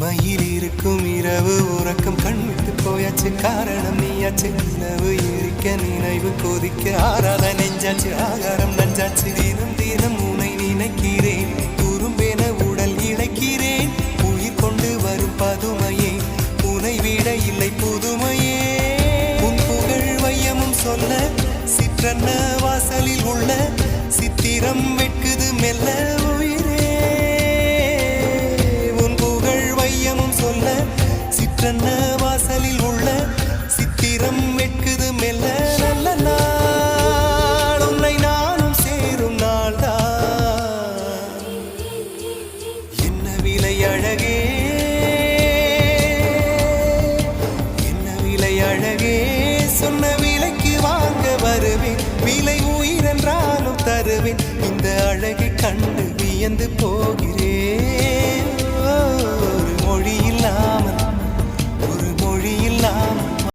தனிமையில் இருக்கும் இரவு உறக்கம் கண்விட்டு போயாச்சு காரணம் நீயாச்சு நிலவு எரிக்க நினைவு கொதிக்க ஆறாத நெஞ்சாச்சு ஆகாரம் நஞ்சாச்சு தினம் தினம் உனை நினைக்கிறேன் குறும்பென உடல் இழைக்கிறேன் உயிர் கொண்டு வரும் பதுமையே உனை விட இல்லை புதுமையே உன் புகழ் வையமும் சொல்ல சிற்றன்ன வாசலில் உள்ள சித்திரம் வெட்குது மெல்ல உயிரே உன் புகழ் வையமும் சொல்ல சிற்றன்ன வாசலில் உள்ள சித்திரம் வெட்குது மெல்ல நல்ல நாள் உன்னை நானும் சேரும் நாள்தான் என்ன விலை அழகே என்ன விலை அழகே சொன்ன விலைக்கு வாங்க வருவேன் விலை உயிரென்றாலும் தருவேன் இந்த அழகை கண்டு வியந்து போகிறேன்